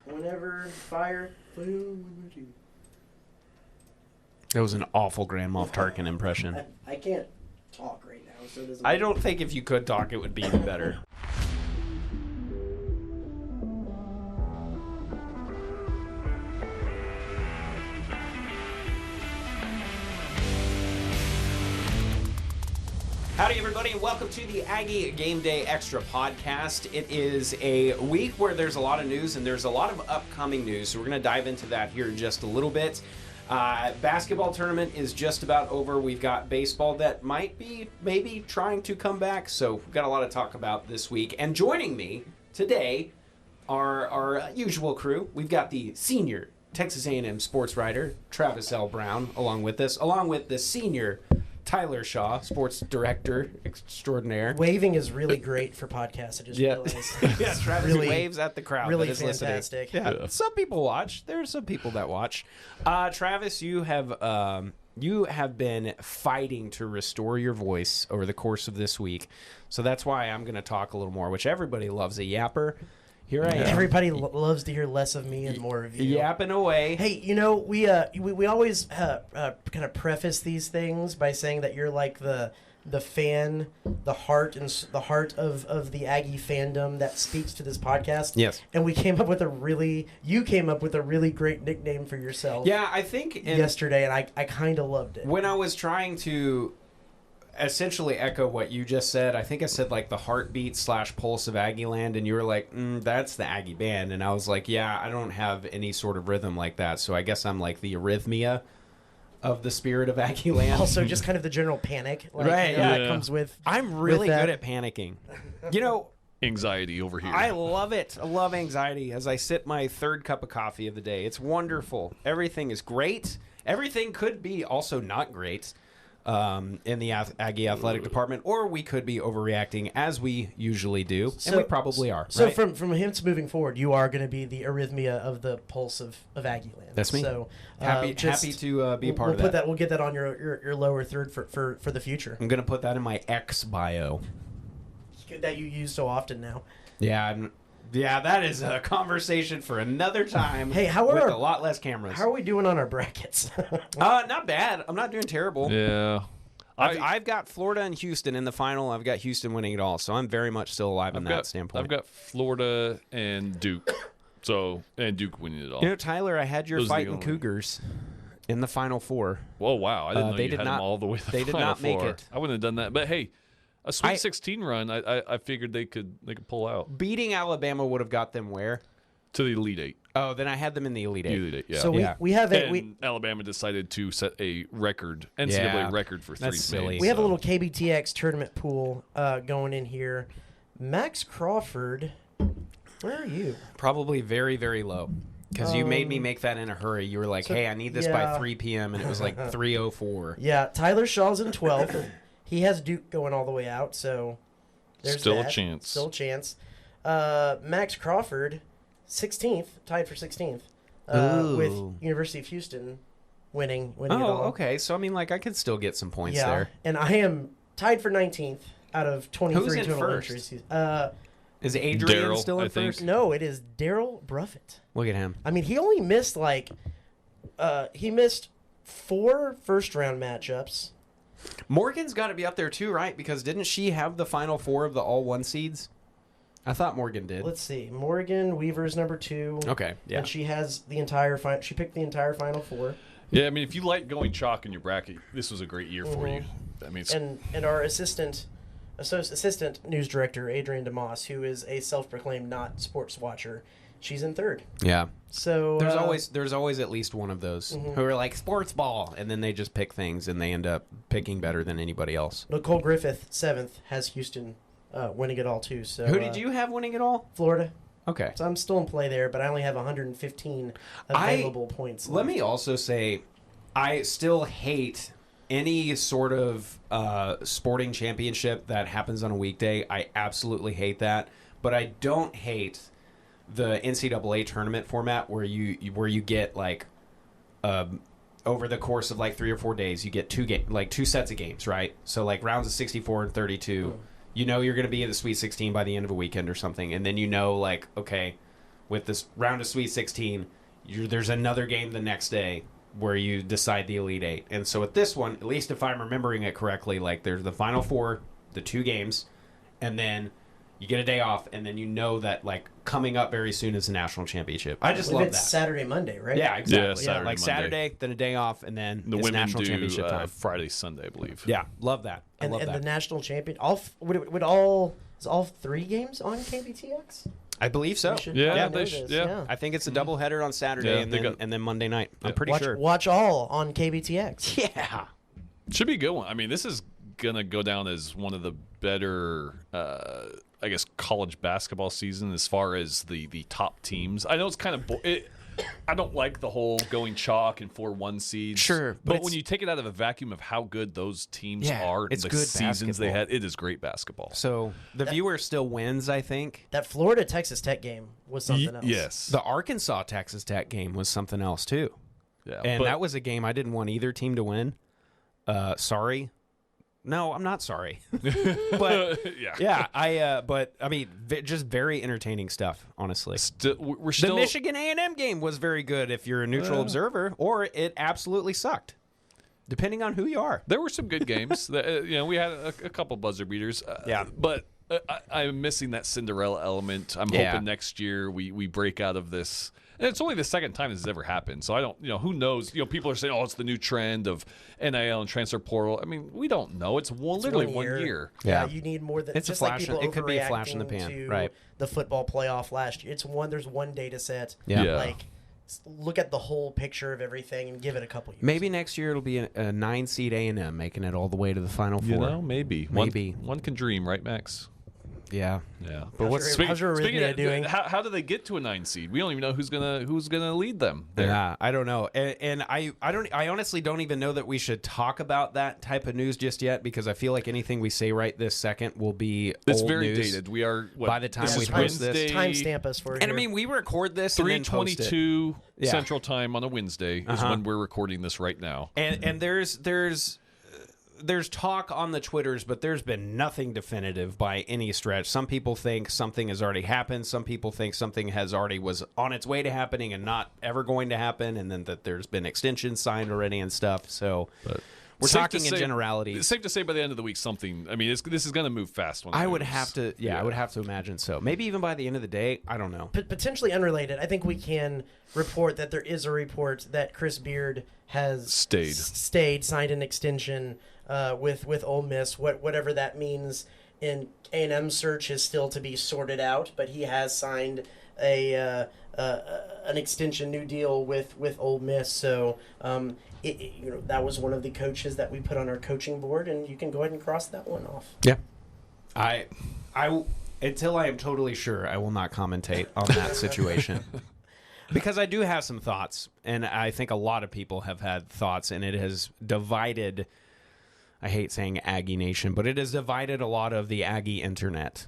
Whenever fire flew. That was an awful Grand Moff Tarkin impression. I can't talk right now, so it doesn't. I don't think if you could talk, it would be even better. Howdy, everybody, and welcome to the Aggie Gameday Extra Podcast. It is a week where there's a lot of news, and there's a lot of upcoming news, so we're going to dive into that here in just a little bit. Basketball tournament is just about over. We've got baseball that might be maybe trying to come back, so we've got a lot to talk about this week. And joining me today are our usual crew. We've got the senior Texas A&M sportswriter, Travis L. Brown, along with us, along with the senior Tyler Shaw, sports director extraordinaire. Waving is really great for podcasts. I just realized. Yeah, Travis really, waves at the crowd. really that is fantastic. listening. Yeah, some people watch. There are some people that watch. Travis, you have been fighting to restore your voice over the course of this week, so that's why I'm going to talk a little more. Which everybody loves a yapper. Here I am. Everybody loves to hear less of me and more of you. Yapping away. Hey, you know, we always kind of preface these things by saying that you're like the fan, the heart of the Aggie fandom that speaks to this podcast. Yes. And you came up with a really great nickname for yourself. Yeah, I think yesterday, and I kind of loved it. When I was trying to essentially echo what you just said, I think I said like the heartbeat / pulse of Aggie Land, and you were like, that's the Aggie band, and I was like, yeah, I don't have any sort of rhythm like that, so I guess I'm like the arrhythmia of the spirit of Aggie Land. Also, just kind of the general panic, like, right? You know, that comes with. I'm really good at panicking. You know, anxiety over here. I love it. I love anxiety as I sip my third cup of coffee of the day. It's wonderful. Everything is great. Everything could be also not great. In the Aggie athletic department, or we could be overreacting as we usually do, and we probably are. So right? from hence moving forward, you are going to be the arrhythmia of the pulse of Aggie Land. That's me. So happy to be a part of that. We'll get that on your lower third for the future. I'm going to put that in my X bio that you use so often now. Yeah, that is a conversation for another time. Hey, with a lot less cameras. How are we doing on our brackets? Not bad. I'm not doing terrible. Yeah. I've got Florida and Houston in the final. I've got Houston winning it all, so I'm very much still alive in that standpoint. I've got Florida and Duke, and Duke winning it all. You know, Tyler, I had your fighting Cougars in the Final Four. Whoa, wow. I didn't know they you did had not, them all the way to the They did Final not make Four. it. I wouldn't have done that. But, hey, a Sweet 16 run, I figured they could pull out. Beating Alabama would have got them where? To the Elite Eight. Oh, then I had them in the Elite Eight. Elite Eight, yeah. So we have it. Alabama decided to set a record, NCAA record for that's silly. We have a little KBTX tournament pool going in here. Max Crawford, where are you? Probably very, very low. Because you made me make that in a hurry. You were like, hey, I need this by 3 p.m., and it was like 3:04. Yeah, Tyler Shaw's in 12th. He has Duke going all the way out, so there's Still that. a chance. Still a chance. Max Crawford, 16th, tied for 16th, with University of Houston winning it all. Oh, okay. So, I mean, like, I could still get some points there. And I am tied for 19th out of 23 Who's in total first? entries. Is Adrian Daryl, still in I think. first? No, it is Daryl Bruffett. Look at him. I mean, he only missed, he missed 4 first-round matchups. Morgan's got to be up there too, right? Because didn't she have the Final Four of the all-1 seeds? I thought Morgan did. Let's see. Morgan Weaver's number 2. Okay, yeah. And she has the entire she picked the entire Final Four. Yeah, I mean, if you like going chalk in your bracket, this was a great year for you. I mean, and our assistant news director, Adrian DeMoss, who is a self-proclaimed not sports watcher, she's in 3rd. Yeah. So there's always at least one of those who are like sports ball, and then they just pick things, and they end up picking better than anybody else. Nicole Griffith, 7th, has Houston winning it all too. So who did you have winning it all? Florida. Okay. So I'm still in play there, but I only have 115 available points left. Let me also say, I still hate any sort of sporting championship that happens on a weekday. I absolutely hate that. But I don't hate the NCAA tournament format where you get like over the course of like 3 or 4 days you get two sets of games, right? So like rounds of 64 and 32. You know you're going to be in the Sweet 16 by the end of a weekend or something, and then you know like, okay, with this round of Sweet 16, there's another game the next day where you decide the Elite Eight. And so with this one, at least if I'm remembering it correctly, like there's the Final Four, the 2 games, and then you get a day off, and then you know that like coming up very soon is the national championship. I just love it's that. Saturday, Monday, right? Yeah, exactly. Yeah, Saturday, like Monday. Saturday, then a day off, and then The it's women national do championship time. Friday, Sunday, I believe. Yeah, love that. I And, love and that. the national champion, is all 3 games on KBTX? I believe so. We should Yeah, probably they know should- this, yeah. I think it's a doubleheader on Saturday Yeah, and then Monday night. I'm pretty sure. Watch all on KBTX. Yeah. Should be a good one. I mean, this is going to go down as one of the better, I guess, college basketball season as far as the top teams. I know it's kind of I don't like the whole going chalk and 4-1 seeds. Sure, But but when you take it out of a vacuum of how good those teams Yeah, are, it's the good seasons they basketball. had, it is great basketball. So the viewer still wins, I think. That Florida-Texas Tech game was something else. Yes. The Arkansas Texas Tech game was something else too. Yeah, And but- that was a game I didn't want either team to win. Sorry. No, I'm not sorry. But yeah. but I mean, just very entertaining stuff, honestly. We're The still Michigan A&M game was very good if you're a neutral observer, or it absolutely sucked, depending on who you are. There were some good games. We had a couple buzzer beaters. Yeah. But I'm missing that Cinderella element. I'm Yeah. hoping next year we break out of this. And it's only the second time this has ever happened. So I don't, who knows? People are saying, oh, it's the new trend of NIL and transfer portal. I mean, we don't know. It's literally 1 year. Yeah, Yeah. you need more than It's a just flash. like people It could be a flash in the overreacting pan, to right. the football playoff last year. There's one data set. Yeah. Yeah. Like, look at the whole picture of everything and give it a couple years. Maybe next year it'll be a 9 seed A&M making it all the way to the Final Four. Maybe. Maybe. One can dream, right, Max? Yeah. Yeah. How's your arrhythmia of, doing? How do they get to a 9 seed? We don't even know who's gonna lead them there. Yeah, I don't know, and I honestly don't even know that we should talk about that type of news just yet, because I feel like anything we say right this second will be It's old very news. dated. We are By the time this we is post this. Wednesday, Timestamp us for it. And I here. mean, we record this and then post it. 3:22 Yeah. Central Time on a Wednesday is when we're recording this right now. And there's talk on the Twitters, but there's been nothing definitive by any stretch. Some people think something has already happened. Some people think something was on its way to happening and not ever going to happen, and then that there's been extensions signed already and stuff. So we're Safe to talking in say- generalities. It's safe to say by the end of the week something. I mean, this is going to move fast. I would have to, I would have to imagine so. Maybe even by the end of the day, I don't know. Potentially unrelated, I think we can report that there is a report that Chris Beard has signed an extension with Ole Miss. Whatever that means in A&M search is still to be sorted out, but he has signed an extension, new deal with Ole Miss. So that was one of the coaches that we put on our coaching board, and you can go ahead and cross that one off. Yeah, I until I am totally sure, I will not commentate on that situation. Because I do have some thoughts, and I think a lot of people have had thoughts, and it has divided, I hate saying Aggie Nation, but it has divided a lot of the Aggie internet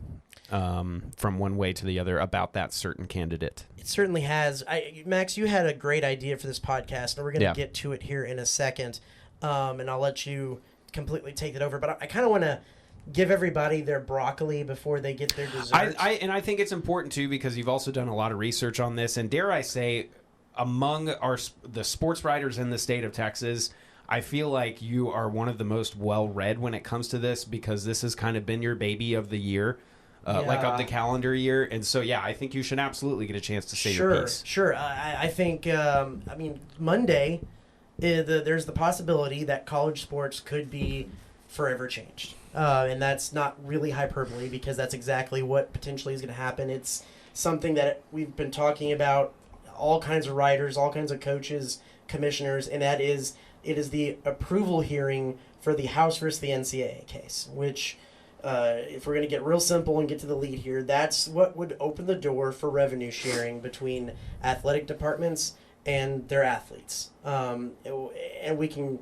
from one way to the other about that certain candidate. It certainly has. Max, you had a great idea for this podcast, and we're going to get to it here in a second, and I'll let you completely take it over. But I kind of want to give everybody their broccoli before they get their dessert. I think it's important, too, because you've also done a lot of research on this, and dare I say, among the sports writers in the state of Texas, I feel like you are one of the most well-read when it comes to this, because this has kind of been your baby of the year. Like of the calendar year. And so, I think you should absolutely get a chance to say your piece. Sure. I think, Monday, there's the possibility that college sports could be forever changed. And that's not really hyperbole, because that's exactly what potentially is going to happen. It's something that we've been talking about, all kinds of writers, all kinds of coaches, commissioners, and it is the approval hearing for the House versus the NCAA case, which... if we're going to get real simple and get to the lead here, that's what would open the door for revenue sharing between athletic departments and their athletes. And we can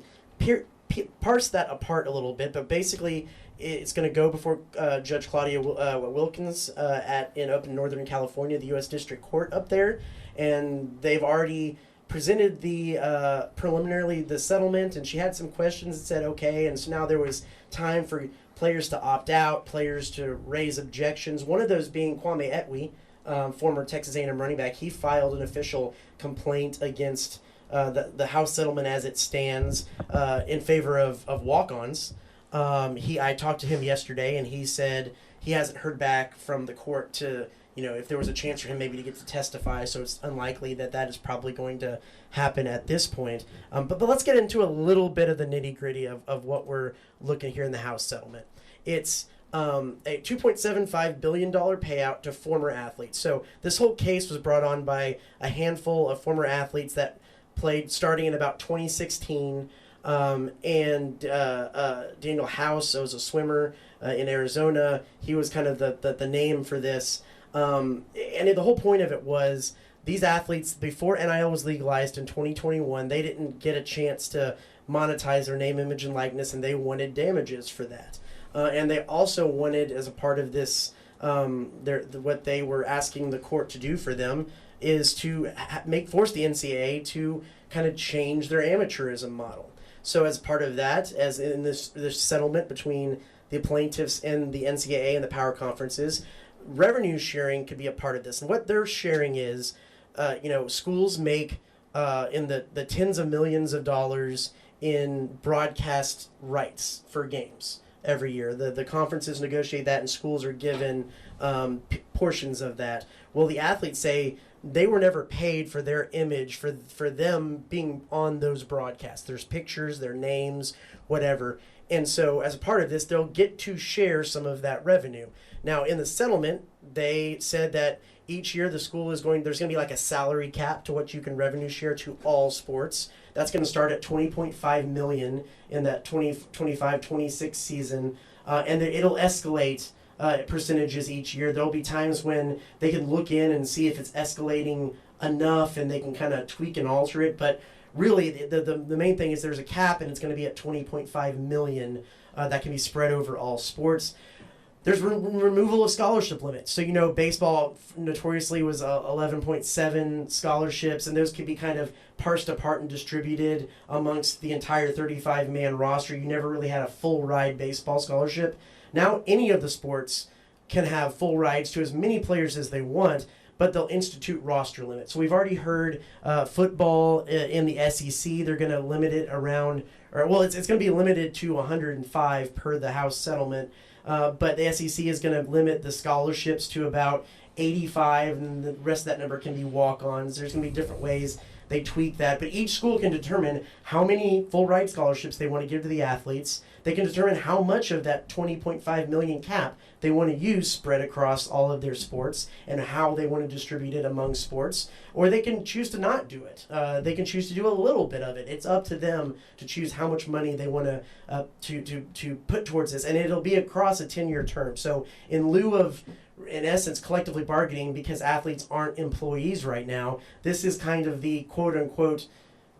parse that apart a little bit, but basically it's going to go before Judge Claudia Wilkins up in Northern California, the U.S. District Court up there, and they've already presented preliminarily the settlement, and she had some questions and said okay, and so now there was time for players to opt out, players to raise objections, one of those being Kwame Etwe, former Texas A&M running back, he filed an official complaint against the House settlement as it stands in favor of walk-ons. I talked to him yesterday, and he said he hasn't heard back from the court to, if there was a chance for him maybe to get to testify, so it's unlikely that is probably going to happen at this point. But let's get into a little bit of the nitty-gritty of what we're looking here in the House settlement. It's a $2.75 billion payout to former athletes. So this whole case was brought on by a handful of former athletes that played starting in about 2016. And Daniel House was a swimmer in Arizona. He was kind of the name for this. And the whole point of it was these athletes, before NIL was legalized in 2021, they didn't get a chance to monetize their name, image, and likeness, and they wanted damages for that. And they also wanted, as a part of this, what they were asking the court to do for them is to force the NCAA to kind of change their amateurism model. So as part of that, as in this settlement between the plaintiffs and the NCAA and the power conferences, revenue sharing could be a part of this. And what they're sharing is, schools make in the tens of millions of dollars in broadcast rights for games every year. The conferences negotiate that, and schools are given portions of that. Well, the athletes say they were never paid for their image, for them being on those broadcasts. There's pictures, their names, whatever. And so as a part of this, they'll get to share some of that revenue. Now, in the settlement, they said that each year there's going to be like a salary cap to what you can revenue share to all sports. That's going to start at $20.5 million in that 2025-26 season, and it'll escalate percentages each year. There'll be times when they can look in and see if it's escalating enough, and they can kind of tweak and alter it. But really, the main thing is there's a cap, and it's going to be at $20.5 million that can be spread over all sports. There's removal of scholarship limits. So, baseball notoriously was 11.7 scholarships, and those could be kind of parsed apart and distributed amongst the entire 35-man roster. You never really had a full ride baseball scholarship. Now, any of the sports can have full rides to as many players as they want, but they'll institute roster limits. So we've already heard football in the SEC, they're going to limit it around, it's going to be limited to 105 per the House settlement. But the SEC is going to limit the scholarships to about 85, and the rest of that number can be walk-ons. There's going to be different ways they tweak that. But each school can determine how many full-ride scholarships they want to give to the athletes. They can determine how much of that $20.5 million cap they want to use spread across all of their sports and how they want to distribute it among sports. Or they can choose to not do it. They can choose to do a little bit of it. It's up to them to choose how much money they want to put towards this. And it'll be across a 10-year term. So in lieu of, in essence, collectively bargaining, because athletes aren't employees right now, this is kind of the quote-unquote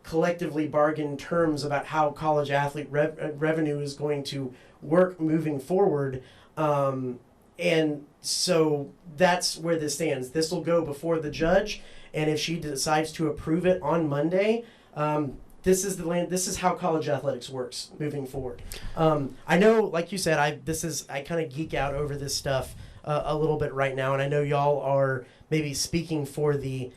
collectively bargained terms about how college athlete revenue is going to work moving forward. And so that's where this stands. This will go before the judge, and if she decides to approve it on Monday, this is how college athletics works moving forward. I know, like you said, I kind of geek out over this stuff a little bit right now, and I know y'all are maybe speaking for the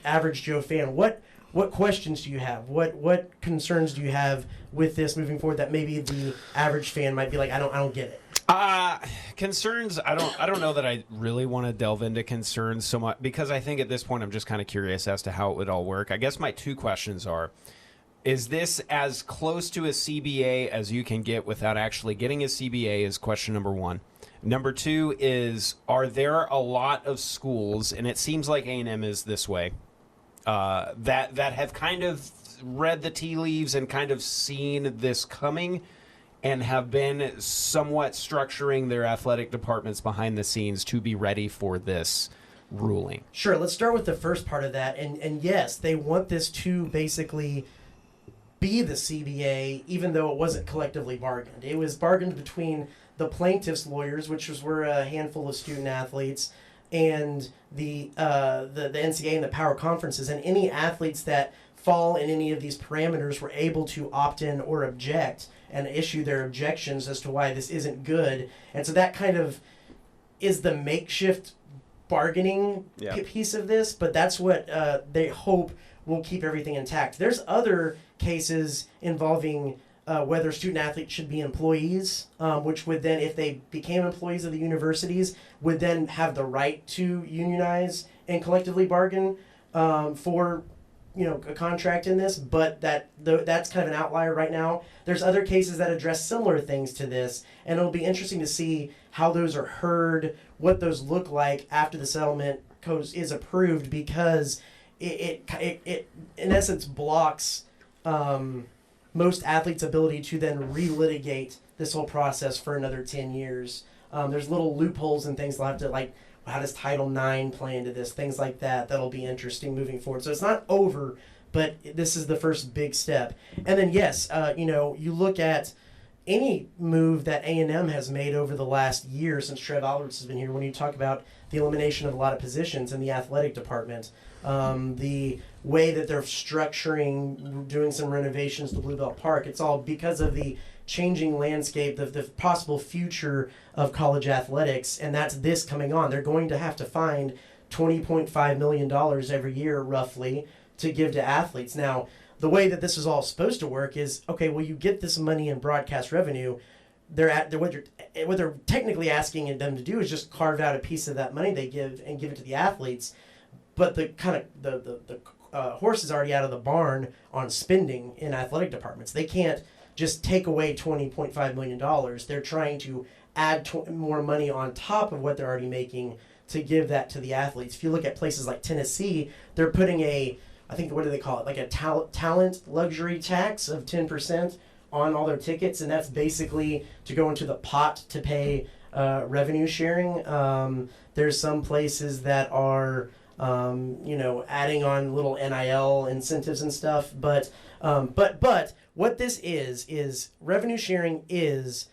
average Joe fan. What questions do you have? What concerns do you have with this moving forward that maybe the average fan might be like, I don't get it? Concerns, I don't know that I really want to delve into concerns so much, because I think at this point I'm just kind of curious as to how it would all work. I guess my two questions are, is this as close to a CBA as you can get without actually getting a CBA, is question number one. Number two is, are there a lot of schools, and it seems like A&M is this way, that have kind of read the tea leaves and kind of seen this coming and have been somewhat structuring their athletic departments behind the scenes to be ready for this ruling? Sure, let's start with the first part of that. And yes, they want this to basically be the CBA, even though it wasn't collectively bargained. It was bargained between the plaintiffs' lawyers, which were a handful of student athletes, and the NCAA and the power conferences, and any athletes that fall in any of these parameters were able to opt in or object and issue their objections as to why this isn't good. And so that kind of is the makeshift bargaining piece of this, but that's what they hope will keep everything intact. There's other cases involving whether student athletes should be employees, which would then, if they became employees of the universities, would then have the right to unionize and collectively bargain for a contract in this. But that's kind of an outlier right now. There's other cases that address similar things to this, and it'll be interesting to see how those are heard, what those look like after the settlement is approved, because it in essence blocks most athletes' ability to then relitigate this whole process for another 10 years. There's little loopholes and things they'll have to, like, how does Title IX play into this? Things like that. That'll be interesting moving forward. So it's not over, but this is the first big step. And then, yes, you look at any move that A&M has made over the last year since Trev Alberts has been here, when you talk about the elimination of a lot of positions in the athletic department, the way that they're structuring, doing some renovations to Blue Belt Park, it's all because of the changing landscape, the possible future of college athletics, and that's this coming on. They're going to have to find $20.5 million every year, roughly, to give to athletes. Now, the way that this is all supposed to work is, okay, well, you get this money in broadcast revenue. What they're technically asking them to do is just carve out a piece of that money they give and give it to the athletes. But the horse is already out of the barn on spending in athletic departments. They can't just take away $20.5 million. They're trying to add more money on top of what they're already making to give that to the athletes. If you look at places like Tennessee, they're putting what do they call it? Like a talent luxury tax of 10% on all their tickets, and that's basically to go into the pot to pay revenue sharing. There's some places that are adding on little NIL incentives and stuff, but what this is revenue sharing is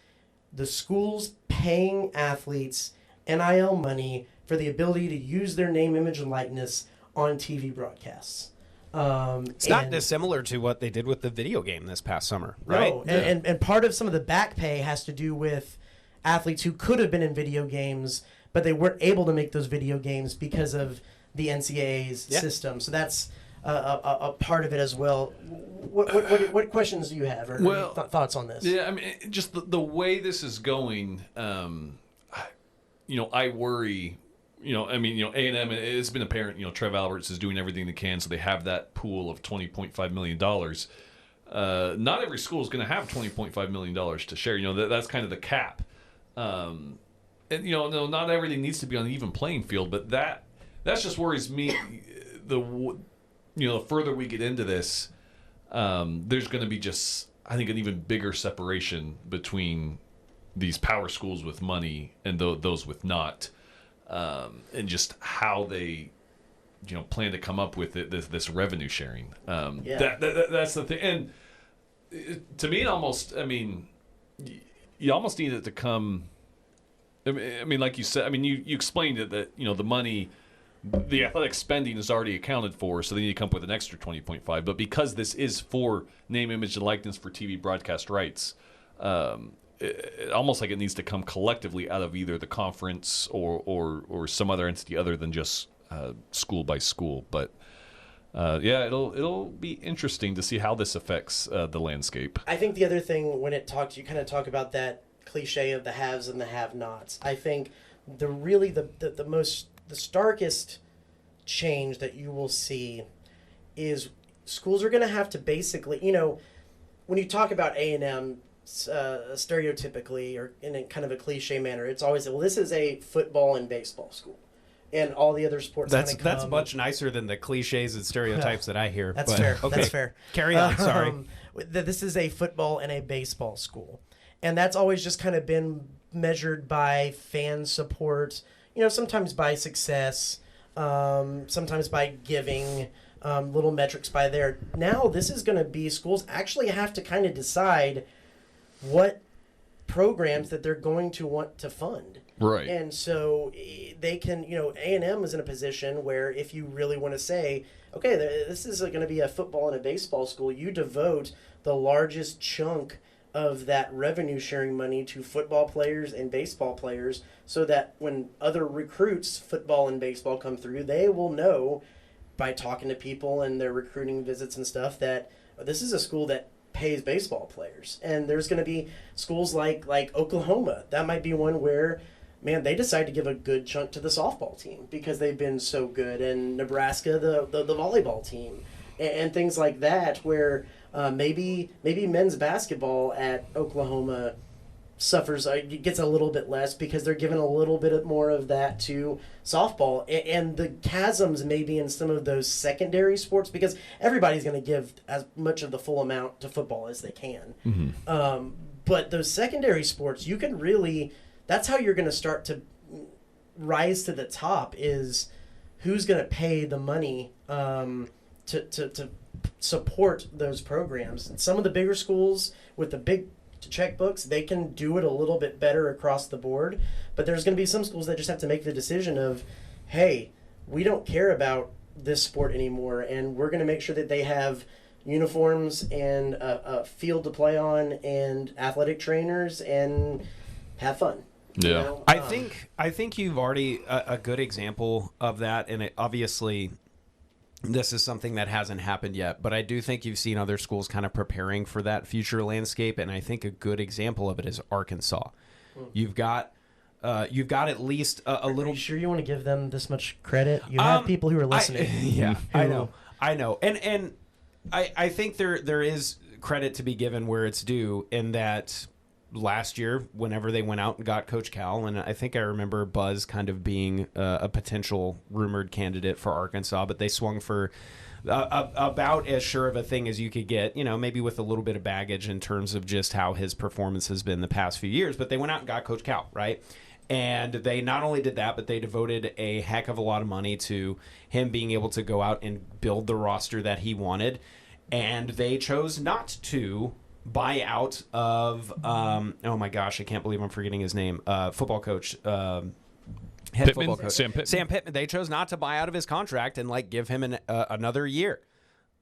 the schools paying athletes NIL money for the ability to use their name, image, and likeness on TV broadcasts. It's not dissimilar to what they did with the video game this past summer, right? No, and part of some of the back pay has to do with athletes who could have been in video games, but they weren't able to make those video games because of the NCAA's system. So that's a part of it as well. What questions do you have, or thoughts on this? Yeah, I mean, just the way this is going, I worry. A&M, it's been apparent, Trev Alberts is doing everything they can so they have that pool of $20.5 million. Not every school is going to have $20.5 million to share. That's kind of the cap. And, not everything needs to be on an even playing field, but that just worries me. The further we get into this, there's going to be I think, an even bigger separation between these power schools with money and those with not. And just how they, plan to come up with this revenue sharing. That's the thing. And to me, you almost need it to come. I mean, like you said, you explained it that the money, the athletic spending is already accounted for, so they need to come up with an extra 20.5. But because this is for name, image, and likeness for TV broadcast rights. Almost like it needs to come collectively out of either the conference or some other entity other than just school by school. But it'll be interesting to see how this affects the landscape. I think the other thing when you kind of talk about that cliche of the haves and the have-nots. I think the starkest change that you will see is schools are going to have to basically, when you talk about A&M. Stereotypically or in a kind of a cliche manner, it's always, well, this is a football and baseball school, and all the other sports. That's much nicer than the cliches and stereotypes that I hear. That's fair. Okay. That's fair. Carry on. Sorry. This is a football and a baseball school, and that's always just kind of been measured by fan support. Sometimes by success, sometimes by giving. Little metrics by there. Now this is going to be schools actually have to kind of decide what programs that they're going to want to fund. Right. And so they can, A&M is in a position where if you really want to say, okay, this is going to be a football and a baseball school, you devote the largest chunk of that revenue sharing money to football players and baseball players, so that when other recruits, football and baseball, come through, they will know by talking to people and their recruiting visits and stuff that this is a school that pays baseball players. And there's going to be schools like Oklahoma. That might be one where, man, they decide to give a good chunk to the softball team because they've been so good. And Nebraska, the volleyball team, and things like that, where maybe men's basketball at Oklahoma gets a little bit less because they're giving a little bit more of that to softball, and the chasms maybe in some of those secondary sports, because everybody's going to give as much of the full amount to football as they can. Mm-hmm. But those secondary sports, you can really, that's how you're going to start to rise to the top, is who's going to pay the money to support those programs. And some of the bigger schools with the big checkbooks, they can do it a little bit better across the board, but there's going to be some schools that just have to make the decision of, hey, we don't care about this sport anymore, and we're going to make sure that they have uniforms and a field to play on and athletic trainers and have fun. Yeah. You know? I think you've already a good example of that, and obviously this is something that hasn't happened yet, but I do think you've seen other schools kind of preparing for that future landscape, and I think a good example of it is Arkansas. You've got at least a little. Are you sure you want to give them this much credit? You have people who are listening. I know, and I think there is credit to be given where it's due, in that last year, whenever they went out and got Coach Cal, and I think I remember Buzz kind of being a potential rumored candidate for Arkansas, but they swung for about as sure of a thing as you could get, maybe with a little bit of baggage in terms of just how his performance has been the past few years. But they went out and got Coach Cal, right? And they not only did that, but they devoted a heck of a lot of money to him being able to go out and build the roster that he wanted. And they chose not to buy out of oh my gosh, I can't believe I'm forgetting his name, football coach, head Pittman? football coach Sam Pittman. They chose not to buy out of his contract and give him another year,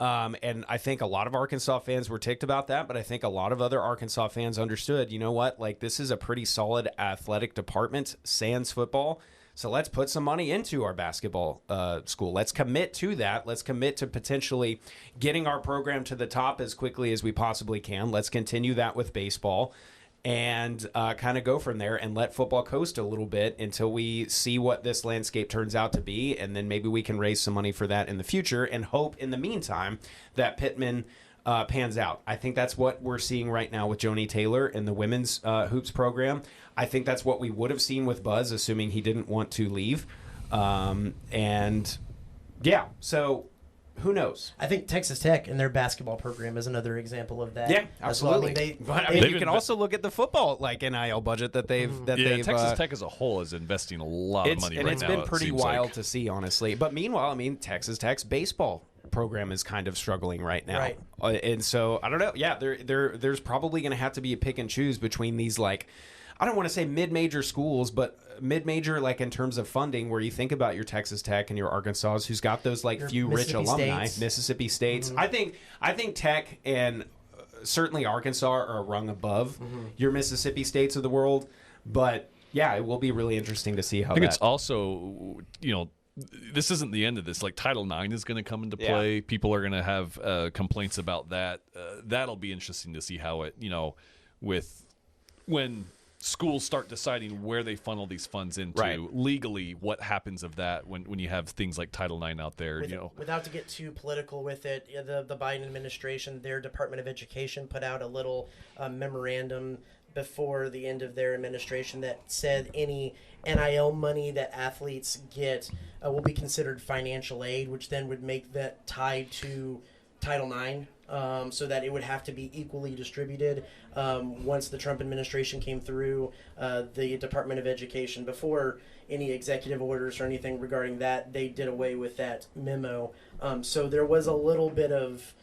and I think a lot of Arkansas fans were ticked about that, but I think a lot of other Arkansas fans understood, you know what, this is a pretty solid athletic department, sans football. So let's put some money into our basketball school. Let's commit to that. Let's commit to potentially getting our program to the top as quickly as we possibly can. Let's continue that with baseball and kind of go from there and let football coast a little bit until we see what this landscape turns out to be. And then maybe we can raise some money for that in the future and hope in the meantime that Pittman pans out. I think that's what we're seeing right now with Joni Taylor and the women's hoops program. I think that's what we would have seen with Buzz, assuming he didn't want to leave. And yeah, so who knows? I think Texas Tech and their basketball program is another example of that. Yeah, absolutely. I mean, you can also look at the football NIL budget that they've Texas Tech as a whole is investing a lot of money right now. And it's been pretty wild to see, honestly. But meanwhile, Texas Tech's baseball program is kind of struggling right now. Right. And so I don't know. Yeah, there's probably going to have to be a pick and choose between these, I don't want to say mid-major schools, but mid-major, in terms of funding, where you think about your Texas Tech and your Arkansas, who's got those few rich alumni, Mississippi States. Mm-hmm. I think Tech and certainly Arkansas are a rung above your Mississippi States of the world. But yeah, it will be really interesting to see how. I think it's also, this isn't the end of this. Title IX is going to come into play. Yeah. People are going to have complaints about that. That'll be interesting to see how it, when schools start deciding where they funnel these funds into legally, what happens of that when you have things like Title IX out there. Without to get too political with it, the Biden administration, their Department of Education put out a little memorandum before the end of their administration that said any NIL money that athletes get will be considered financial aid, which then would make that tied to Title IX. So that it would have to be equally distributed. Once the Trump administration came through, the Department of Education, before any executive orders or anything regarding that, they did away with that memo. So there was a little bit of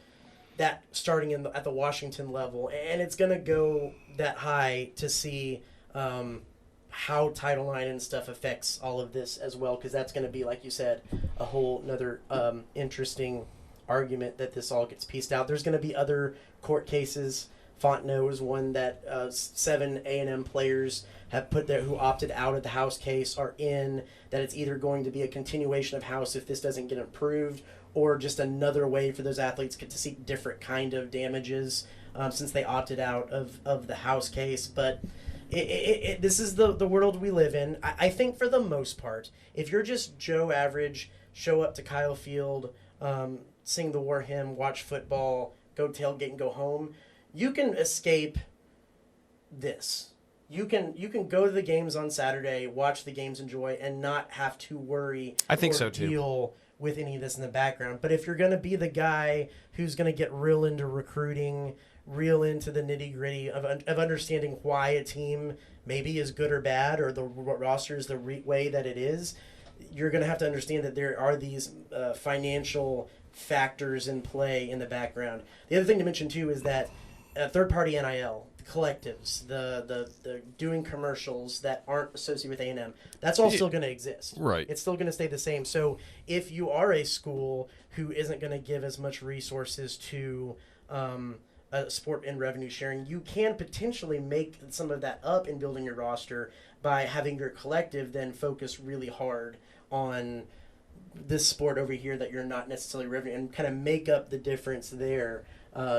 that starting at the Washington level, and it's going to go that high to see how Title IX and stuff affects all of this as well, because that's going to be, like you said, a whole another interesting argument that this all gets pieced out. There's going to be other court cases Fontenot is one that 7 A&M players have put there who opted out of the House case are in, that it's either going to be a continuation of House if this doesn't get approved, or just another way for those athletes to seek different kind of damages since they opted out of the House case. But this is the world we live in. I think for the most part, if you're just Joe Average, show up to Kyle Field, sing the war hymn, watch football, go tailgate and go home, you can escape this. You can go to the games on Saturday, watch the games, enjoy, and not have to worry or deal with any of this in the background. But if you're going to be the guy who's going to get real into recruiting, real into the nitty-gritty of understanding why a team maybe is good or bad, or the roster is the way that it is, you're going to have to understand that there are these financial factors in play in the background. The other thing to mention, too, is that third-party NIL, collectives, the doing commercials that aren't associated with A&M, that's all still going to exist. Right. It's still going to stay the same. So if you are a school who isn't going to give as much resources to sport and revenue sharing, you can potentially make some of that up in building your roster by having your collective then focus really hard on this sport over here that you're not necessarily revenue, and kind of make up the difference there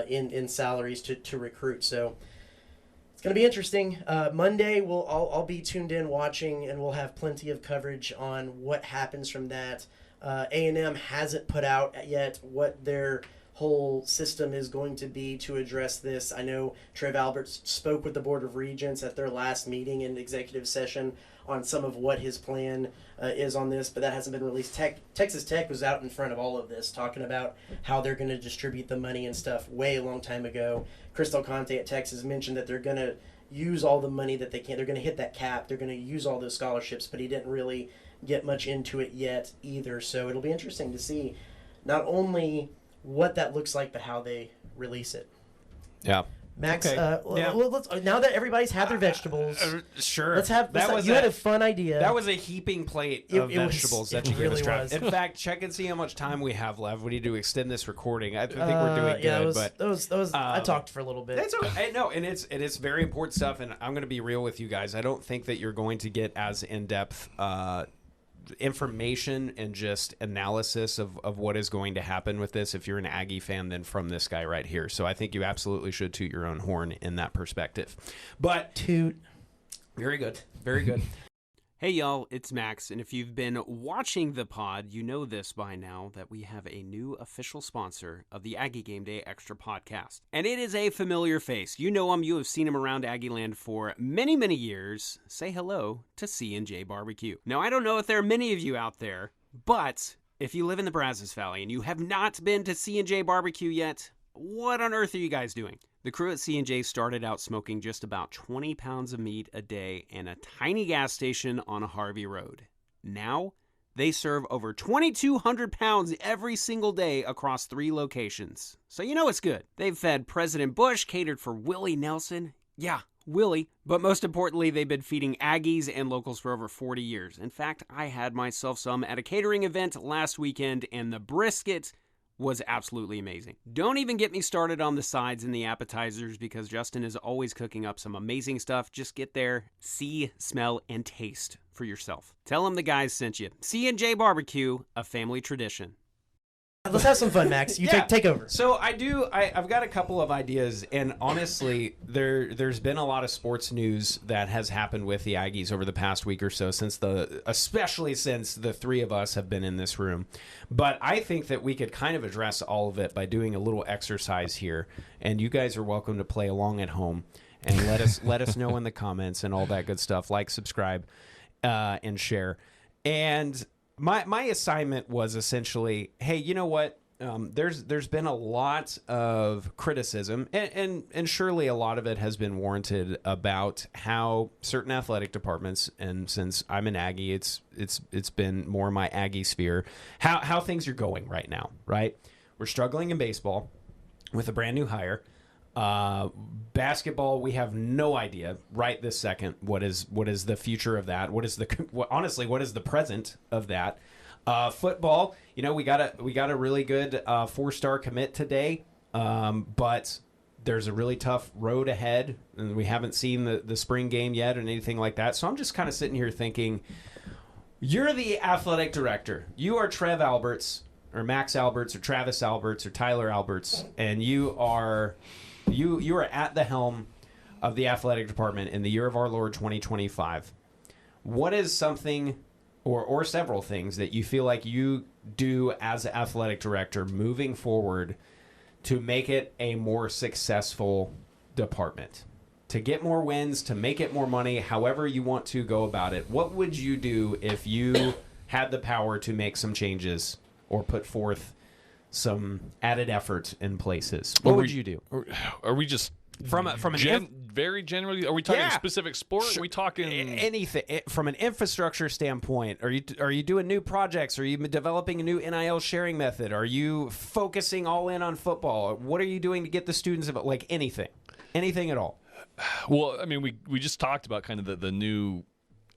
in salaries to recruit. So it's going to be interesting. Monday, I'll be tuned in watching, and we'll have plenty of coverage on what happens from that. A&M hasn't put out yet what their whole system is going to be to address this. I know Trev Alberts spoke with the Board of Regents at their last meeting in executive session on some of what his plan is on this, but that hasn't been released. Texas Tech was out in front of all of this, talking about how they're going to distribute the money and stuff way a long time ago. Chris Del Conte at Texas mentioned that they're going to use all the money that they can. They're going to hit that cap. They're going to use all those scholarships, but he didn't really get much into it yet either. So it'll be interesting to see not only what that looks like, but how they release it. Yeah. Max, Okay. let's, now that everybody's had their vegetables, sure. You had a fun idea. That was a heaping plate of vegetables that you gave us, Travis. was. In fact, check and see how much time we have left. We need to extend this recording. I think we're doing good. But I talked for a little bit. That's okay. No, and it's very important stuff. And I'm going to be real with you guys. I don't think that you're going to get as in depth information and just analysis of what is going to happen with this if you're an Aggie fan than from this guy right here. So I think you absolutely should toot your own horn in that perspective. But toot. Very good. Very good. Hey, y'all, it's Max, and if you've been watching the pod, you know this by now, that we have a new official sponsor of the Aggie Gameday Extra Podcast. And it is a familiar face. You know him. You have seen him around Aggieland for many, many years. Say hello to C&J Barbecue. Now, I don't know if there are many of you out there, but if you live in the Brazos Valley and you have not been to C&J Barbecue yet, what on earth are you guys doing? The crew at C&J started out smoking just about 20 pounds of meat a day in a tiny gas station on Harvey Road. Now, they serve over 2,200 pounds every single day across 3 locations. So you know it's good. They've fed President Bush, catered for Willie Nelson. Yeah, Willie. But most importantly, they've been feeding Aggies and locals for over 40 years. In fact, I had myself some at a catering event last weekend, and the brisket was absolutely amazing. Don't even get me started on the sides and the appetizers, because Justin is always cooking up some amazing stuff. Just get there, see, smell, and taste for yourself. Tell them the guys sent you. C&J Barbecue, a family tradition. Let's have some fun, Max. You take over. So I've got a couple of ideas, and honestly, there's been a lot of sports news that has happened with the Aggies over the past week or so, especially since the 3 of us have been in this room. But I think that we could kind of address all of it by doing a little exercise here, and you guys are welcome to play along at home and let us know in the comments and all that good stuff. Like, subscribe, and share. And My assignment was essentially, hey, you know what? There's been a lot of criticism, and surely a lot of it has been warranted, about how certain athletic departments, and since I'm an Aggie, it's been more my Aggie sphere, how things are going right now, right? We're struggling in baseball with a brand new hire. Basketball, we have no idea right this second what is the future of that. What is the present of that? Football, we got a really good 4-star commit today, but there's a really tough road ahead, and we haven't seen the spring game yet or anything like that. So I'm just kind of sitting here thinking, you're the athletic director. You are Trev Alberts or Max Alberts or Travis Alberts or Tyler Alberts, and you are at the helm of the athletic department in the year of our Lord 2025. What is something or several things that you feel like you do as an athletic director moving forward to make it a more successful department? To get more wins, to make it more money, however you want to go about it. What would you do if you had the power to make some changes or put forth some added effort in places? What would you do? Are we just very generally? Are we talking specific sport? Sure. Are we talking anything from an infrastructure standpoint? Are you doing new projects? Are you developing a new NIL sharing method? Are you focusing all in on football? What are you doing to get the students about anything at all? Well, I mean, we just talked about kind of the new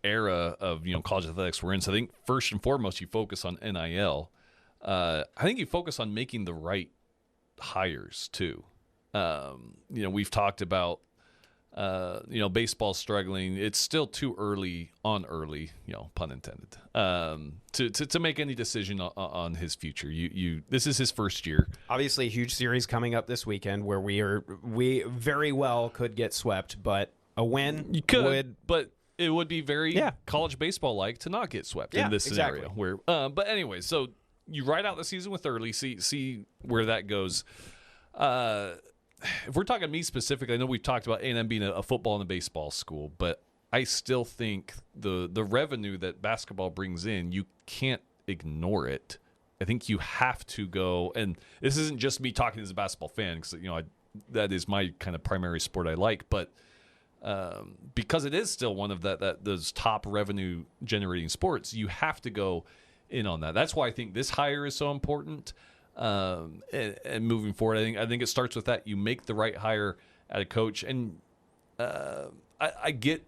era of college athletics we're in. So I think first and foremost, you focus on NIL. I think you focus on making the right hires too. We've talked about, baseball struggling. It's still too early, pun intended, to make any decision on his future. This is his first year. Obviously, a huge series coming up this weekend where we very well could get swept, but a win but it would be very college baseball like to not get swept in this scenario. Where, but anyway, so you ride out the season with early, see where that goes. If we're talking me specifically, I know we've talked about A&M being a football and a baseball school, but I still think the revenue that basketball brings in, you can't ignore it. I think you have to go, and this isn't just me talking as a basketball fan, because that is my kind of primary sport I like, but because it is still one of those top revenue generating sports, you have to go in on that. That's why I think this hire is so important. And moving forward, I think it starts with that. You make the right hire at a coach, and I get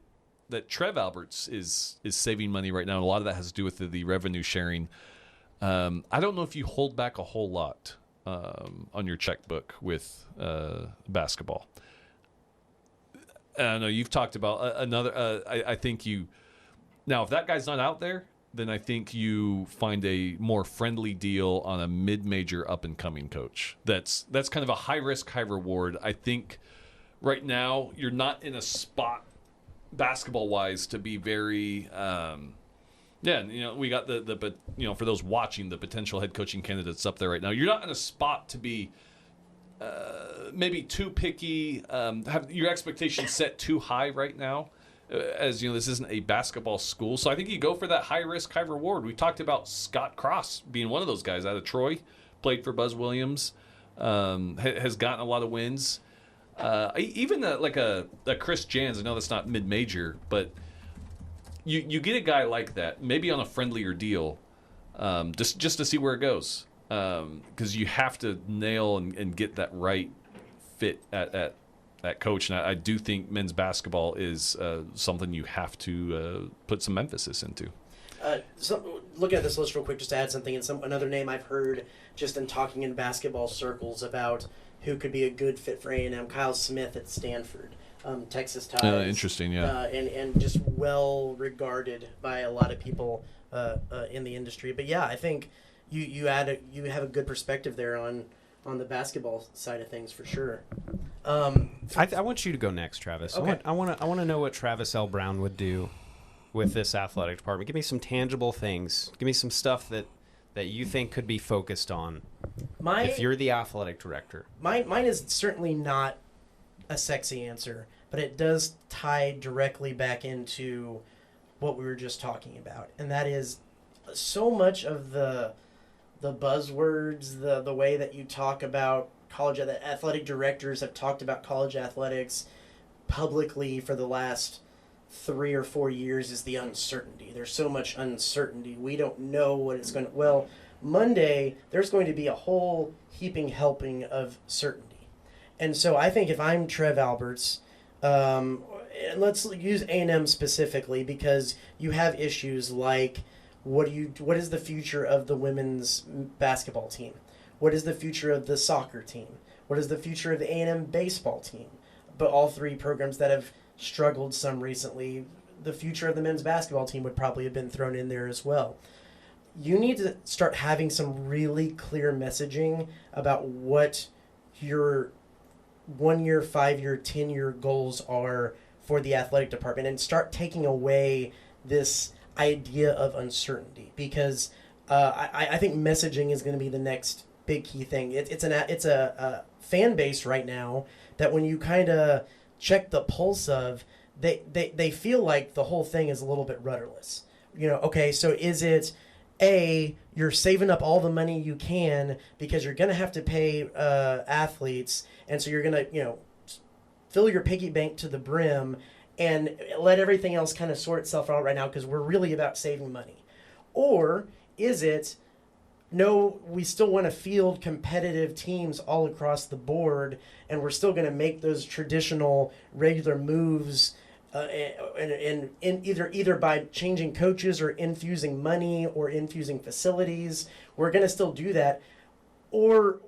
that Trev Alberts is saving money right now, and a lot of that has to do with the revenue sharing. I don't know if you hold back a whole lot on your checkbook with basketball. I know you've talked about another. I think now if that guy's not out there, then I think you find a more friendly deal on a mid-major up-and-coming coach. That's kind of a high-risk, high-reward. I think right now you're not in a spot basketball-wise to be very we got the for those watching, the potential head coaching candidates up there right now. You're not in a spot to be maybe too picky, have your expectations set too high right now. As this isn't a basketball school. So I think you go for that high risk, high reward. We talked about Scott Cross being one of those guys out of Troy, played for Buzz Williams, has gotten a lot of wins. Even a Chris Jans, I know that's not mid-major, but you get a guy like that, maybe on a friendlier deal, just to see where it goes. Because you have to nail and get that right fit at that coach, and I do think men's basketball is something you have to put some emphasis into. Looking at this list real quick, just to add something, and another name I've heard just in talking in basketball circles about who could be a good fit for A&M, Kyle Smith at Stanford, Texas ties. Interesting, yeah. And just well regarded by a lot of people in the industry. But yeah, I think you have a good perspective there on the basketball side of things for sure. I want you to go next, Travis. Okay. I want to know what Travis L. Brown would do with this athletic department. Give me some tangible things. Give me some stuff that you think could be focused on if you're the athletic director. Mine is certainly not a sexy answer, but it does tie directly back into what we were just talking about, and that is so much of the buzzwords, the way that you talk about college, the athletic directors have talked about college athletics publicly for the last 3 or 4 years is the uncertainty. There's so much uncertainty. We don't know what it's going to... Well, Monday, there's going to be a whole heaping helping of certainty. And so I think if I'm Trev Alberts, and let's use A&M specifically, because you have issues like... What is the future of the women's basketball team? What is the future of the soccer team? What is the future of the A&M baseball team? But all three programs that have struggled some recently, the future of the men's basketball team would probably have been thrown in there as well. You need to start having some really clear messaging about what your 1 year, 5 year, 10-year goals are for the athletic department, and start taking away this idea of uncertainty, because I think messaging is going to be the next big key thing. It's a fan base right now that when you kind of check the pulse of, they feel like the whole thing is a little bit rudderless. Okay, so is it you're saving up all the money you can because you're going to have to pay athletes, and so you're going to, fill your piggy bank to the brim and let everything else kind of sort itself out right now because we're really about saving money? Or is it, no, we still want to field competitive teams all across the board, and we're still going to make those traditional regular moves and either by changing coaches or infusing money or infusing facilities. We're going to still do that. Or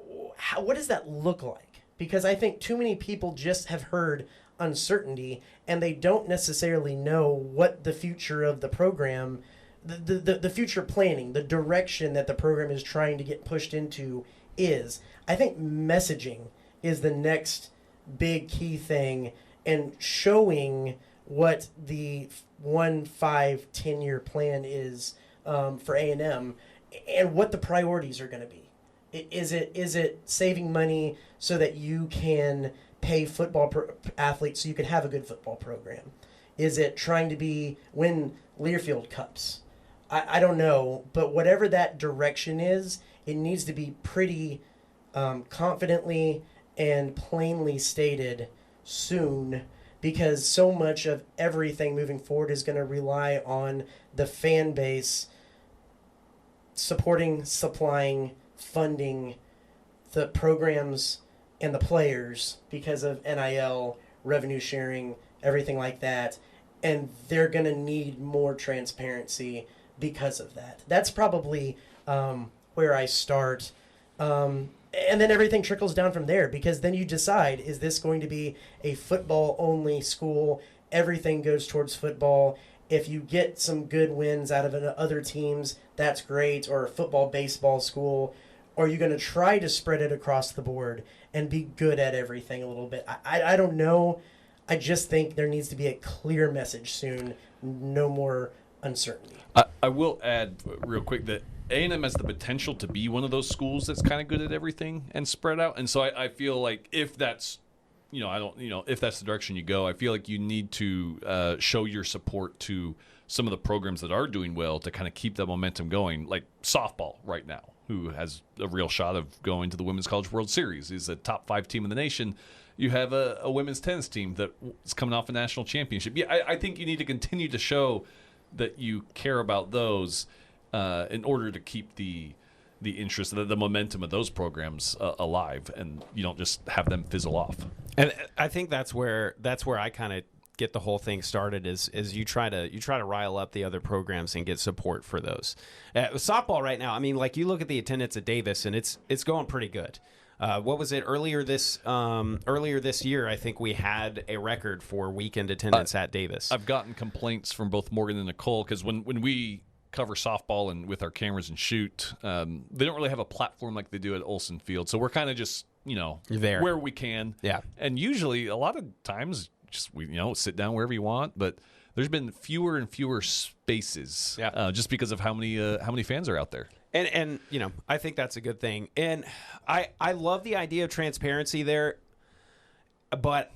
what does that look like? Because I think too many people just have heard uncertainty, and they don't necessarily know what the future of the program, the future planning, the direction that the program is trying to get pushed into is. I think messaging is the next big key thing, and showing what the 1, 5, 10-year plan is for A&M, and what the priorities are going to be. Is it saving money so that you can pay football athletes so you can have a good football program? Is it trying to win Learfield Cups? I don't know, but whatever that direction is, it needs to be pretty confidently and plainly stated soon, because so much of everything moving forward is going to rely on the fan base supporting, supplying, funding the programs and the players because of NIL, revenue sharing, everything like that. And they're going to need more transparency because of that. That's probably where I start. And then everything trickles down from there, because then you decide, is this going to be a football-only school? Everything goes towards football. If you get some good wins out of other teams, that's great, or a football-baseball school. Or are you going to try to spread it across the board and be good at everything a little bit? I don't know. I just think there needs to be a clear message soon. No more uncertainty. I will add real quick that A&M has the potential to be one of those schools that's kind of good at everything and spread out. And so I feel like if that's, if that's the direction you go, I feel like you need to show your support to some of the programs that are doing well to kind of keep that momentum going, like softball right now, who has a real shot of going to the Women's College World Series, is a top 5 team in the nation. You have a women's tennis team that is coming off a national championship. Yeah, I think you need to continue to show that you care about those in order to keep the interest, the momentum of those programs alive, and you don't just have them fizzle off. And I think that's where I kind of get the whole thing started is you try to rile up the other programs and get support for those. Softball right now, I mean, like, you look at the attendance at Davis and it's going pretty good. What was it earlier this year? I think we had a record for weekend attendance at Davis. I've gotten complaints from both Morgan and Nicole because when we cover softball and with our cameras and shoot, they don't really have a platform like they do at Olsen Field. So we're kind of just there where we can. Yeah, and usually a lot of times just we sit down wherever you want, but there's been fewer and fewer spaces, just because of how many fans are out there. And I think that's a good thing. And I love the idea of transparency there, but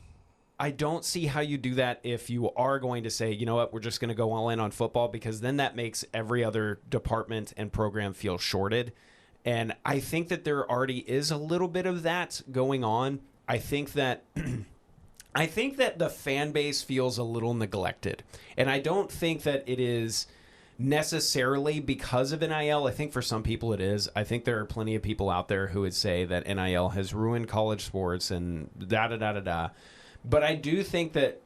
I don't see how you do that if you are going to say, you know what, we're just going to go all in on football, because then that makes every other department and program feel shorted. And I think that there already is a little bit of that going on. I think that the fan base feels a little neglected. And I don't think that it is necessarily because of NIL. I think for some people it is. I think there are plenty of people out there who would say that NIL has ruined college sports and da-da-da-da-da. But I do think that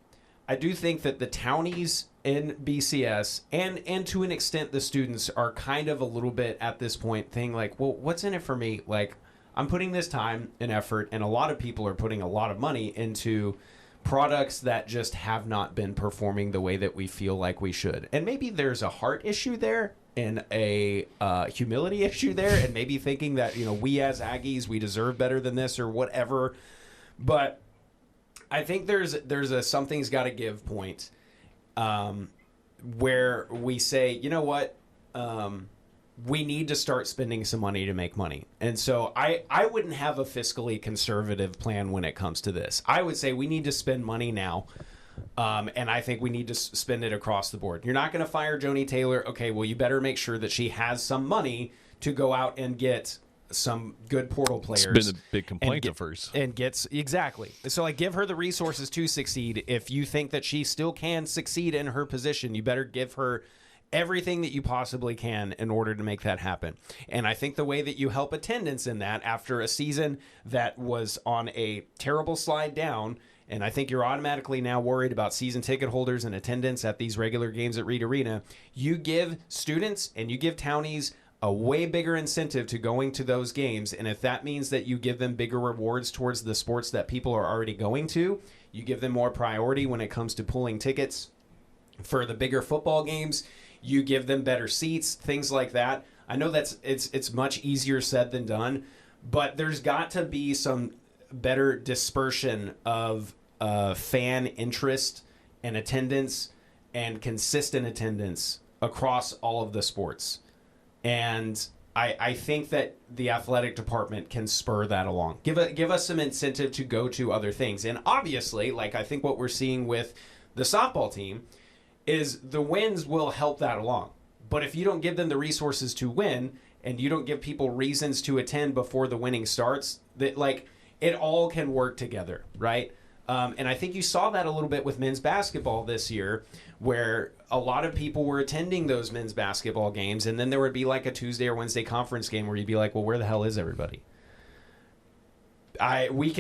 the townies in BCS and to an extent the students are kind of a little bit at this point thinking like, well, what's in it for me? Like, I'm putting this time and effort, and a lot of people are putting a lot of money into products that just have not been performing the way that we feel like we should. And maybe there's a heart issue there and a humility issue there, and maybe thinking that, we as Aggies, we deserve better than this or whatever. But I think there's a something's got to give point where we say, you know what, we need to start spending some money to make money. And so I wouldn't have a fiscally conservative plan when it comes to this. I would say we need to spend money now. And I think we need to spend it across the board. You're not going to fire Joni Taylor. Okay, well, you better make sure that she has some money to go out and get some good portal players. It's been a big complaint of hers. And gets, exactly. So, give her the resources to succeed. If you think that she still can succeed in her position, you better give her everything that you possibly can in order to make that happen. And I think the way that you help attendance in that, after a season that was on a terrible slide down, and I think you're automatically now worried about season ticket holders and attendance at these regular games at Reed Arena, you give students and you give townies a way bigger incentive to going to those games. And if that means that you give them bigger rewards towards the sports that people are already going to, you give them more priority when it comes to pulling tickets for the bigger football games, you give them better seats, things like that. I know it's much easier said than done, but there's got to be some better dispersion of fan interest and attendance and consistent attendance across all of the sports. And I think that the athletic department can spur that along. Give us some incentive to go to other things. And obviously, I think what we're seeing with the softball team is the wins will help that along. But if you don't give them the resources to win and you don't give people reasons to attend before the winning starts, that it all can work together, right? And I think you saw that a little bit with men's basketball this year, where a lot of people were attending those men's basketball games, and then there would be a Tuesday or Wednesday conference game where you'd be like, well, where the hell is everybody? We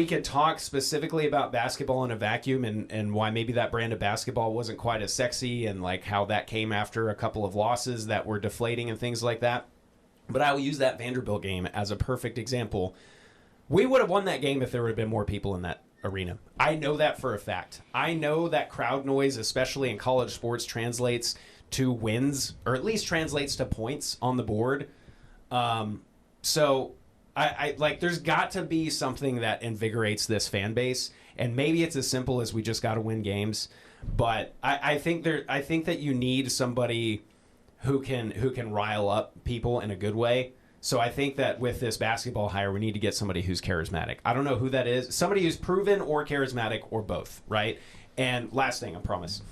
could talk specifically about basketball in a vacuum and why maybe that brand of basketball wasn't quite as sexy, and how that came after a couple of losses that were deflating and things like that. But I will use that Vanderbilt game as a perfect example. We would have won that game if there would have been more people in that arena. I know that for a fact. I know that crowd noise, especially in college sports, translates to wins, or at least translates to points on the board. So I there's got to be something that invigorates this fan base, and maybe it's as simple as we just got to win games. But I think that you need somebody who can rile up people in a good way. So I think that with this basketball hire, we need to get somebody who's charismatic. I don't know who that is. Somebody who's proven or charismatic or both, right? And last thing, I promise.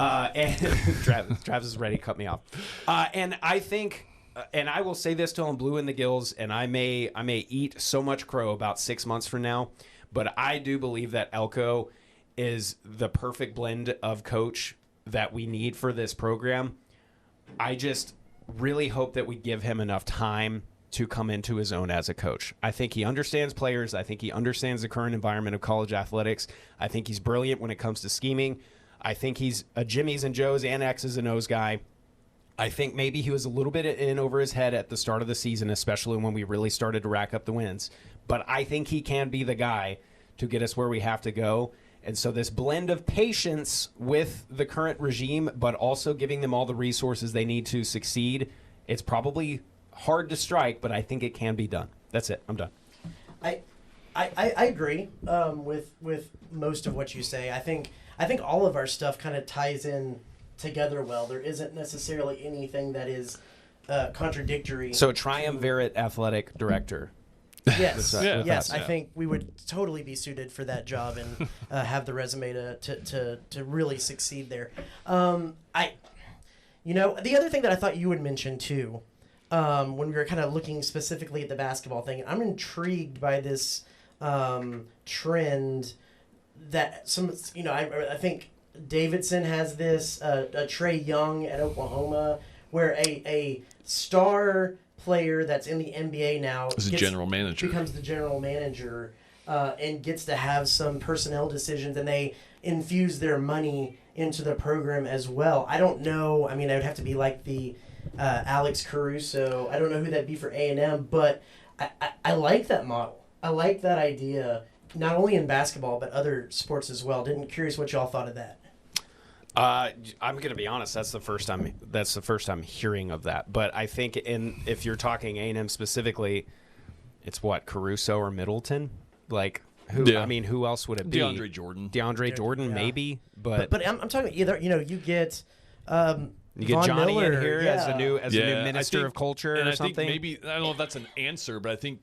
And Travis is ready to cut me off. And I think, and I will say this till I'm blue in the gills, and I may eat so much crow about 6 months from now, but I do believe that Elko is the perfect blend of coach that we need for this program. I just really hope that we give him enough time to come into his own as a coach. I think he understands players. I think he understands the current environment of college athletics. I think he's brilliant when it comes to scheming. I think he's a Jimmy's and Joe's and X's and O's guy. I think maybe he was a little bit in over his head at the start of the season, especially when we really started to rack up the wins. But I think he can be the guy to get us where we have to go. And so this blend of patience with the current regime, but also giving them all the resources they need to succeed, it's probably hard to strike, but I think it can be done. That's it. I'm done. I agree with most of what you say. I think all of our stuff kind of ties in together well. There isn't necessarily anything that is contradictory. So triumvirate athletic director. Yes, yes. Yeah. I think we would totally be suited for that job and have the resume to really succeed there. The other thing that I thought you would mention too, when we were kind of looking specifically at the basketball thing, I'm intrigued by this trend that I think Davidson has this, Trey Young at Oklahoma, where a star player that's in the NBA now becomes the general manager and gets to have some personnel decisions, and they infuse their money into the program as well. I don't know. I mean, I would have to be like the Alex Caruso. I don't know who that'd be for A&M, but I like that model. I like that idea, not only in basketball but other sports as well. Curious what y'all thought of that. I'm going to be honest. That's the first time hearing of that. But I think if you're talking A&M specifically, it's what, Caruso or Middleton? Like who? Yeah. I mean, who else would it be? DeAndre Jordan. DeAndre Jordan, Yeah. maybe. But I'm talking either. You get. you get Von Johnny Miller, in here as a new Yeah, minister I think- of culture and or I something. think maybe I don't know if that's an answer, but I think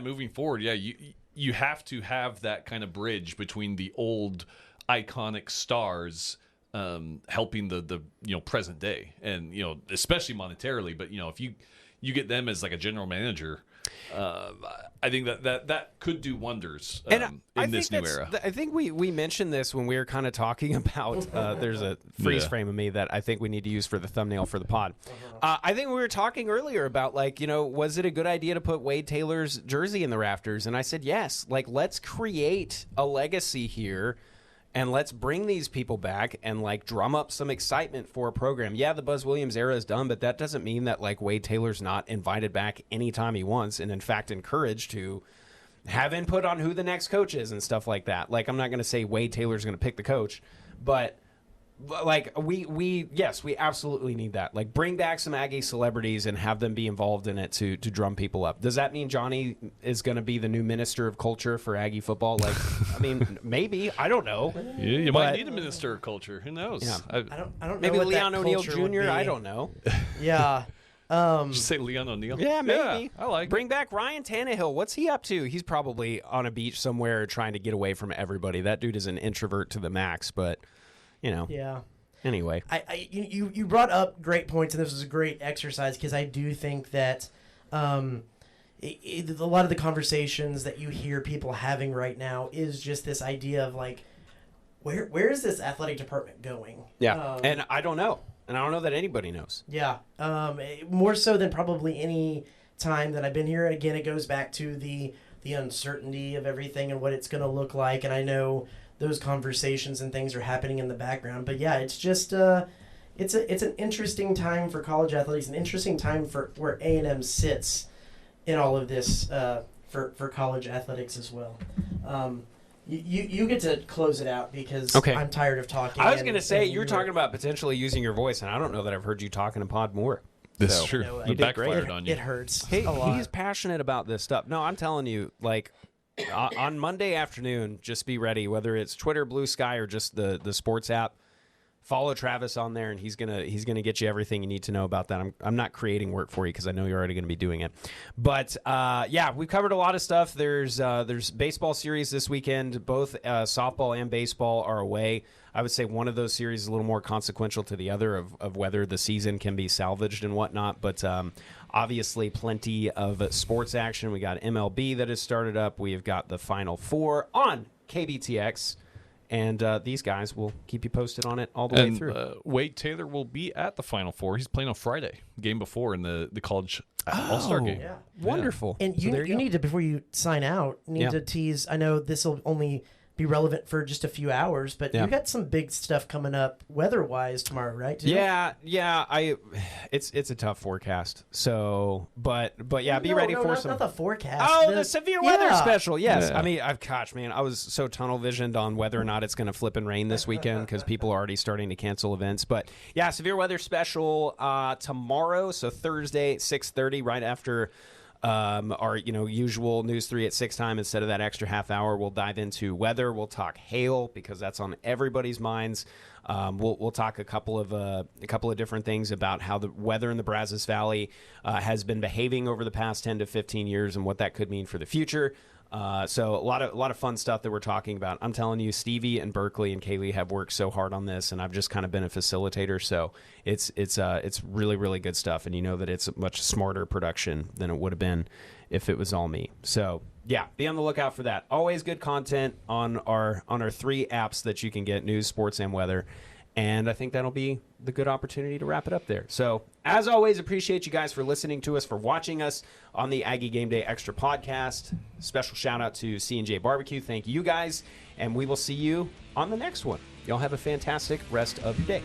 moving forward, you have to have that kind of bridge between the old iconic stars helping the present day, and especially monetarily. But if you get them as like a general manager, I think that could do wonders in this new era. I think we mentioned this when we were kind of talking about. There's a freeze frame of me that I think we need to use for the thumbnail for the pod. I think we were talking earlier about was it a good idea to put Wade Taylor's jersey in the rafters? And I said yes. Let's create a legacy here. And let's bring these people back and drum up some excitement for a program. Yeah, the Buzz Williams era is done, but that doesn't mean that Wade Taylor's not invited back anytime he wants, and in fact encouraged to have input on who the next coach is and stuff like that. I'm not going to say Wade Taylor's going to pick the coach, but we absolutely need that. Bring back some Aggie celebrities and have them be involved in it to drum people up. Does that mean Johnny is going to be the new minister of culture for Aggie football? I mean, maybe. I don't know. You might need a minister of culture. Who knows? Yeah. I don't know. Maybe what Leon that O'Neal culture would Jr. be. I don't know. Yeah. Just say Leon O'Neal. Yeah, maybe. I like Bring back Ryan Tannehill. What's he up to? He's probably on a beach somewhere trying to get away from everybody. That dude is an introvert to the max, but Yeah. Anyway, you brought up great points, and this was a great exercise because I do think that a lot of the conversations that you hear people having right now is just this idea of where is this athletic department going? yeah, and I don't know, and I don't know that anybody knows. Yeah, more so than probably any time that I've been here. Again, it goes back to the uncertainty of everything and what it's going to look like, and I know those conversations and things are happening in the background. But yeah, it's just it's an interesting time for college athletics, an interesting time for where A&M sits in all of this for college athletics as well. You get to close it out because I'm tired of talking. I was going to say, you were talking about potentially using your voice, and I don't know that I've heard you talking in pod more. This is true. No, It backfired on you. It hurts. Hey, a lot. he's passionate about this stuff. No, I'm telling you, on Monday afternoon, just be ready, whether it's Twitter, Blue Sky, or just the sports app. Follow Travis on there, and he's gonna get you everything you need to know about that. I'm not creating work for you because I know you're already going to be doing it. But we've covered a lot of stuff. There's baseball series this weekend. Both softball and baseball are away. I would say one of those series is a little more consequential to the other of whether the season can be salvaged and whatnot. But obviously, plenty of sports action. We got MLB that has started up. We have got the Final Four on KBTX. And these guys will keep you posted on it all the way through. Wade Taylor will be at the Final Four. He's playing on Friday, game before in the college All-Star game. Yeah. Wonderful. And you need to, before you sign out, to tease. I know this will only be relevant for just a few hours, but you got some big stuff coming up weather-wise tomorrow, right? Too? Yeah. It's a tough forecast. So, but yeah, be ready for some. Not the forecast. Oh, the severe weather special. Yes. Yeah. I mean, I was so tunnel visioned on whether or not it's going to flip and rain this weekend because people are already starting to cancel events. But yeah, severe weather special tomorrow. So Thursday, 6:30, right after our usual News 3 at 6 time. Instead of that extra half hour, we'll dive into weather. We'll talk hail because that's on everybody's minds. We'll talk a couple of different things about how the weather in the Brazos Valley has been behaving over the past 10 to 15 years and what that could mean for the future. So a lot of fun stuff that we're talking about. I'm telling you, Stevie and Berkeley and Kaylee have worked so hard on this, and I've just kind of been a facilitator. So it's really, really good stuff, and you know that it's a much smarter production than it would have been if it was all me. So yeah, be on the lookout for that. Always good content on our 3 apps that you can get: news, sports, and weather. And I think that'll be the good opportunity to wrap it up there. So, as always, appreciate you guys for listening to us, for watching us on the Aggie Gameday Extra Podcast. Special shout out to C&J Barbecue. Thank you guys, and we will see you on the next one. Y'all have a fantastic rest of your day.